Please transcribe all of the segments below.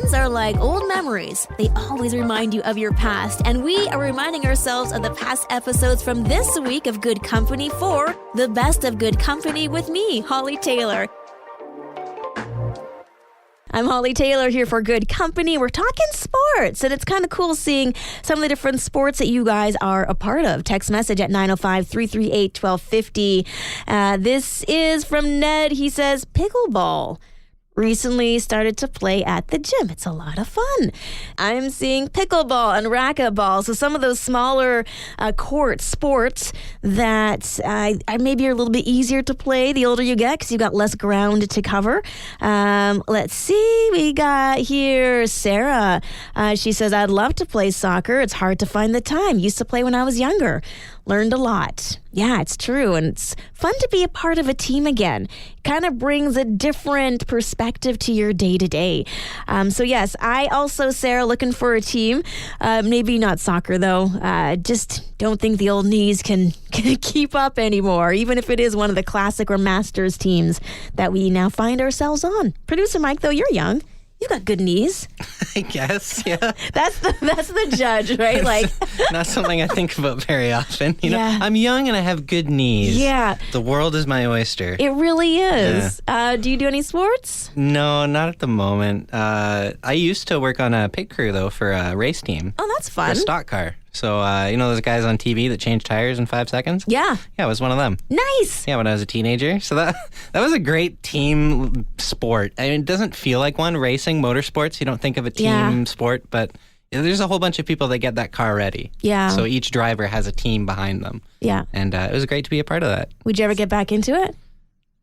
Sports are like old memories. They always remind you of your past, and we are reminding ourselves of the past episodes from this week of Good Company for the best of Good Company with me, Hollie Taylor. I'm Hollie Taylor here for Good Company. We're talking sports, and it's kind of cool seeing some of the different sports that you guys are a part of. Text message at 905-338-1250. This is from Ned. He says, pickleball. Recently started to play at the gym. It's a lot of fun. I'm seeing pickleball and racquetball. So some of those smaller court sports that maybe are a little bit easier to play the older you get because you've got less ground to cover. Let's see. We got here Sarah. She says, I'd love to play soccer. It's hard to find the time. Used to play when I was younger. Learned a lot. Yeah, it's true. And it's fun to be a part of a team again. Kind of brings a different perspective to your day-to-day. So yes, I also, Sarah, looking for a team. Maybe not soccer, though. Just don't think the old knees can keep up anymore, even if it is one of the classic or masters teams that we now find ourselves on. Producer Mike, though, you're young. You've got good knees. I guess, yeah. That's the judge, right? Like not something I think about very often. You know, Yeah. I'm young and I have good knees. Yeah. The world is my oyster. It really is. Do you do any sports? No, not at the moment. I used to work on a pit crew, though, for a race team. Oh, that's For fun. a stock car. So, you know those guys on TV that change tires in 5 seconds? Yeah. Yeah, I was one of them. Nice. Yeah, when I was a teenager. So that was a great team sport. I mean, it doesn't feel like one. Racing, motorsports, you don't think of a team sport, but there's a whole bunch of people that get that car ready. Yeah. So each driver has a team behind them. Yeah. And it was great to be a part of that. Would you ever get back into it?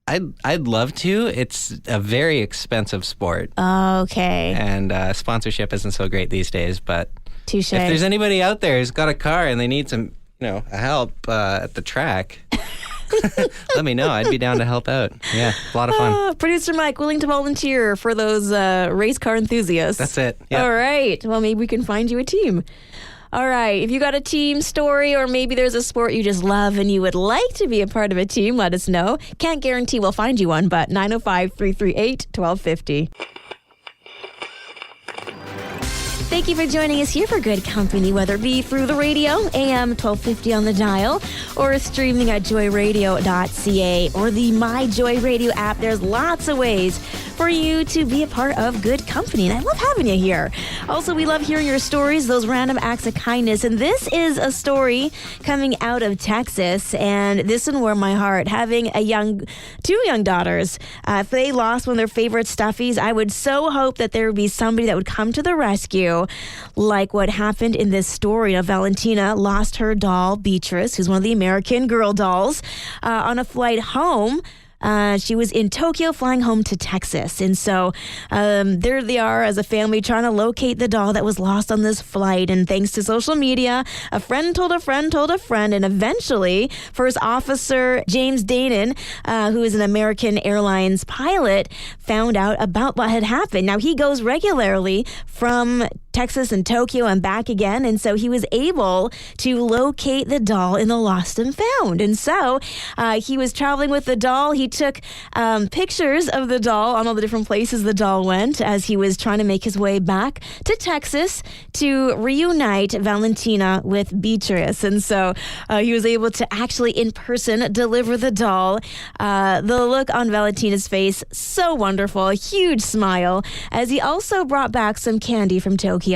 I'd love to. It's a very expensive sport. Okay. And sponsorship isn't so great these days, but Touche. if there's anybody out there who's got a car and they need some, help at the track, let me know. I'd be down to help out. Yeah, a lot of fun. Producer Mike, willing to volunteer for those race car enthusiasts. That's it. Yeah. All right. Well, maybe we can find you a team. All right. If you got a team story or maybe there's a sport you just love and you would like to be a part of a team, let us know. Can't guarantee we'll find you one, but 905-338-1250. Thank you for joining us here for Good Company, whether it be through the radio, AM 1250 on the dial, or streaming at joyradio.ca or the My Joy Radio app. There's lots of ways for you to be a part of Good Company, and I love having you here. Also, we love hearing your stories, those random acts of kindness, and this is a story coming out of Texas, and this one warmed my heart. Having two young daughters, if they lost one of their favorite stuffies, I would so hope that there would be somebody that would come to the rescue, like what happened in this story. Now, Valentina lost her doll, Beatrice, who's one of the American Girl dolls, on a flight home. She was in Tokyo flying home to Texas. And so there they are as a family trying to locate the doll that was lost on this flight. And thanks to social media, a friend told a friend told a friend. And eventually, First Officer James Danon, who is an American Airlines pilot, found out about what had happened. Now, he goes regularly from Texas and Tokyo and back again. And so he was able to locate the doll in the lost and found. And so he was traveling with the doll. He took pictures of the doll on all the different places the doll went as he was trying to make his way back to Texas to reunite Valentina with Beatrice. And so he was able to actually in person deliver the doll. The look on Valentina's face, so wonderful, a huge smile, as he also brought back some candy from Tokyo.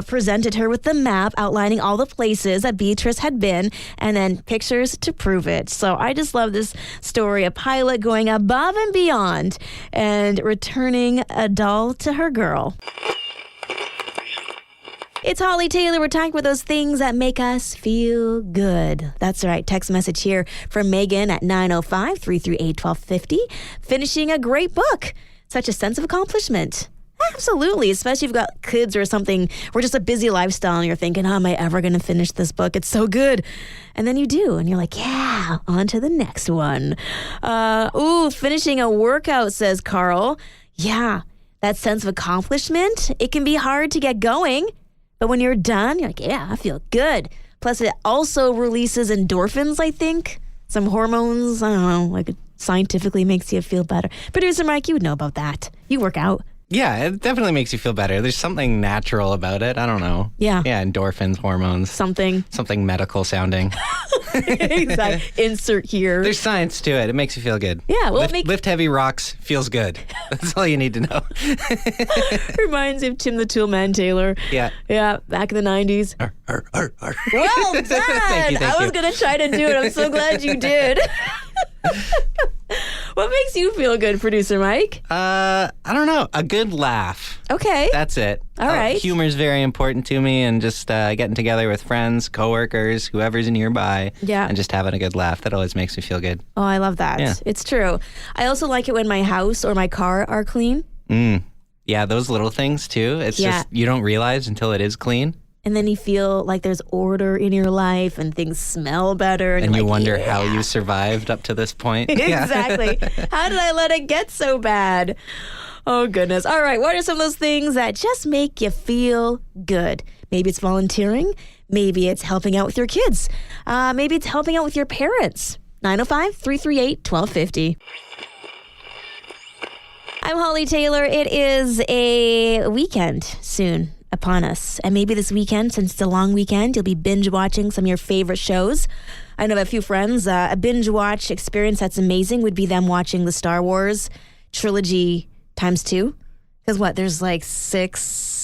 Presented her with the map outlining all the places that Beatrice had been, and then pictures to prove it. So I just love this story, a pilot going above and beyond and returning a doll to her girl. It's Hollie Taylor. We're talking about those things that make us feel good. That's right. Text message here from Megan at 905-338-1250. Finishing a great book. Such a sense of accomplishment. Absolutely, especially if you've got kids or something, or just a busy lifestyle and you're thinking, am I ever going to finish this book? It's so good. And then you do, and you're like, yeah, on to the next one. Finishing a workout, says Carl. Yeah, that sense of accomplishment, it can be hard to get going, but when you're done, you're like, yeah, I feel good. Plus, it also releases endorphins, I think. Some hormones, I don't know, like it scientifically makes you feel better. Producer Mike, you would know about that. You work out. Yeah, it definitely makes you feel better. There's something natural about it. I don't know. Yeah. Yeah, endorphins, hormones. Something Medical sounding. exactly. Insert here. There's science to it. It makes you feel good. Yeah, well, lift heavy rocks feels good. That's all you need to know. Reminds me of Tim the Toolman Taylor. Yeah. Yeah, back in the 90s. Well Well done. Thank I was you. going to try to do it. I'm so glad you did. What makes you feel good, producer Mike? I don't know. A good laugh. Okay. That's it. All right. Humor is very important to me, and just getting together with friends, coworkers, whoever's nearby, and just having a good laugh. That always makes me feel good. Oh, I love that. Yeah. It's true. I also like it when my house or my car are clean. Yeah, those little things too. It's just you don't realize until it is clean. And then you feel like there's order in your life and things smell better. And you like, wonder how you survived up to this point. Exactly. How did I let it get so bad? Oh, goodness. All right. What are some of those things that just make you feel good? Maybe it's volunteering. Maybe it's helping out with your kids. Maybe it's helping out with your parents. 905-338-1250. I'm Hollie Taylor. It is a weekend soon upon us. And maybe this weekend, since it's a long weekend, you'll be binge watching some of your favorite shows. I know a few friends. A binge watch experience that's amazing would be them watching the Star Wars trilogy ×2. Because there's like 6.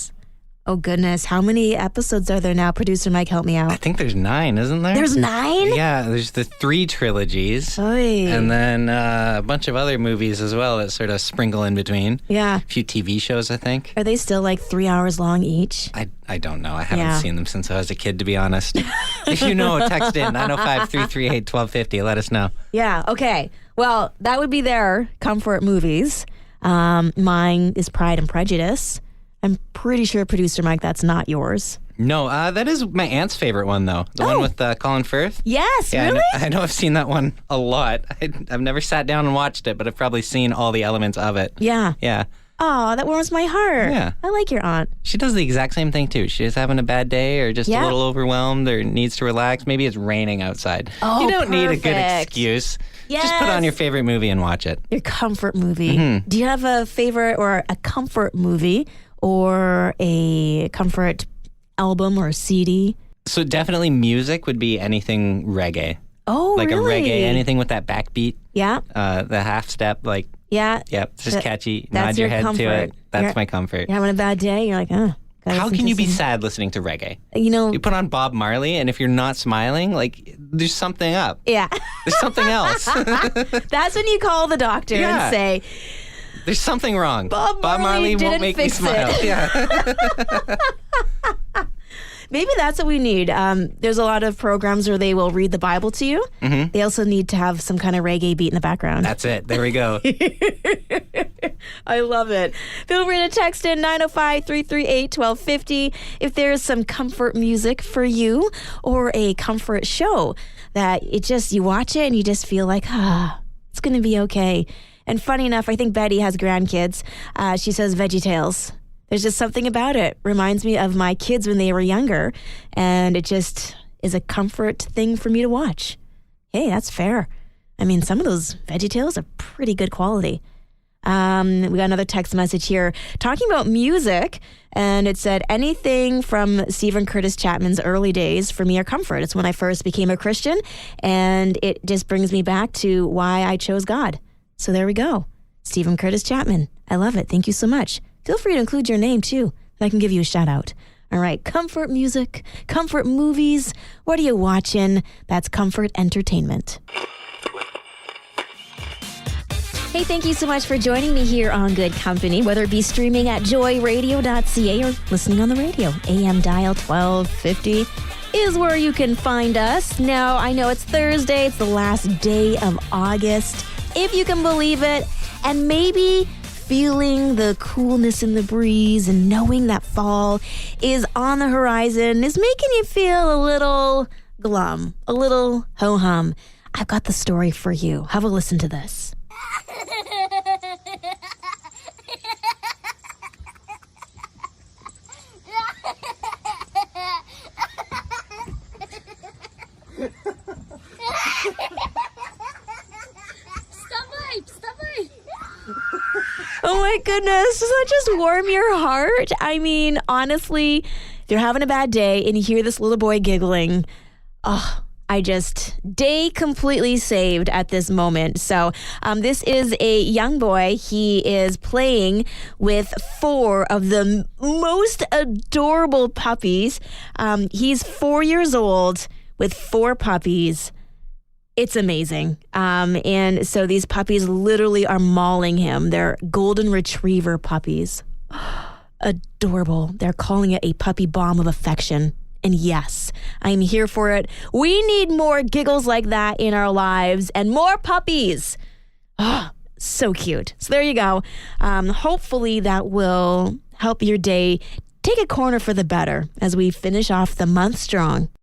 Oh, goodness. How many episodes are there now? Producer Mike, help me out. I think there's 9, isn't there? There's 9? Yeah, there's the 3 trilogies. Oy. And then a bunch of other movies as well that sort of sprinkle in between. Yeah. A few TV shows, I think. Are they still like 3 hours long each? I don't know. I haven't seen them since I was a kid, to be honest. If you know, text in 905-338-1250. Let us know. Yeah, okay. Well, that would be their comfort movies. Mine is Pride and Prejudice. I'm pretty sure, producer Mike, that's not yours. No, that is my aunt's favorite one, though. The one with Colin Firth. Yes, Yeah, really? I know I've seen that one a lot. I've never sat down and watched it, but I've probably seen all the elements of it. Yeah. Yeah. Oh, that warms my heart. Yeah. I like your aunt. She does the exact same thing, too. She's having a bad day or just a little overwhelmed or needs to relax. Maybe it's raining outside. Oh, you don't need a good perfect. excuse. Yes. Just put on your favorite movie and watch it. Your comfort movie. Do you have a favorite or a comfort movie or a comfort album or CD? So definitely music would be anything reggae. Oh, like really? a reggae, anything with that backbeat. Yeah. The half step, like, Yeah. yep, it's just catchy. That's Nod your your head comfort. to it. That's You're- my comfort. You're having a bad day. You're like, gotta How listen can to you be some- sad listening to reggae? You know, You put on Bob Marley, and if you're not smiling, like, there's something up. yeah. There's something else. That's when you call the doctor Yeah. and say, There's something wrong. Bob Marley won't didn't make me fix smile. it. Yeah. maybe that's what we need. There's a lot of programs where they will read the Bible to you. Mm-hmm. They also need to have some kind of reggae beat in the background. That's it. There we go. I love it. Feel free to text in 905-338-1250 if there's some comfort music for you or a comfort show that you watch it and you just feel like, it's going to be okay. And funny enough, I think Betty has grandkids. She says VeggieTales. There's just something about it. Reminds me of my kids when they were younger. And it just is a comfort thing for me to watch. Hey, that's fair. I mean, some of those VeggieTales are pretty good quality. We got another text message here talking about music, and it said, anything from Stephen Curtis Chapman's early days for me are comfort. It's when I first became a Christian, and it just brings me back to why I chose God. So there we go. Stephen Curtis Chapman. I love it. Thank you so much. Feel free to include your name, too, and I can give you a shout out. All right, comfort music, comfort movies. What are you watching? That's comfort entertainment. Hey, thank you so much for joining me here on Good Company, whether it be streaming at joyradio.ca or listening on the radio. AM dial 1250 is where you can find us. Now, I know it's Thursday. It's the last day of August, if you can believe it, and maybe feeling the coolness in the breeze and knowing that fall is on the horizon is making you feel a little glum, a little ho-hum. I've got the story for you. Have a listen to this. Oh my goodness. Does that just warm your heart? I mean, honestly, if you're having a bad day and you hear this little boy giggling, day completely saved at this moment. So this is a young boy. He is playing with 4 of the most adorable puppies. He's 4 years old with 4 puppies. It's amazing. And so these puppies literally are mauling him. They're golden retriever puppies. Adorable. They're calling it a puppy bomb of affection. And yes, I'm here for it. We need more giggles like that in our lives and more puppies. So cute. So there you go. Hopefully that will help your day take a corner for the better as we finish off the month strong.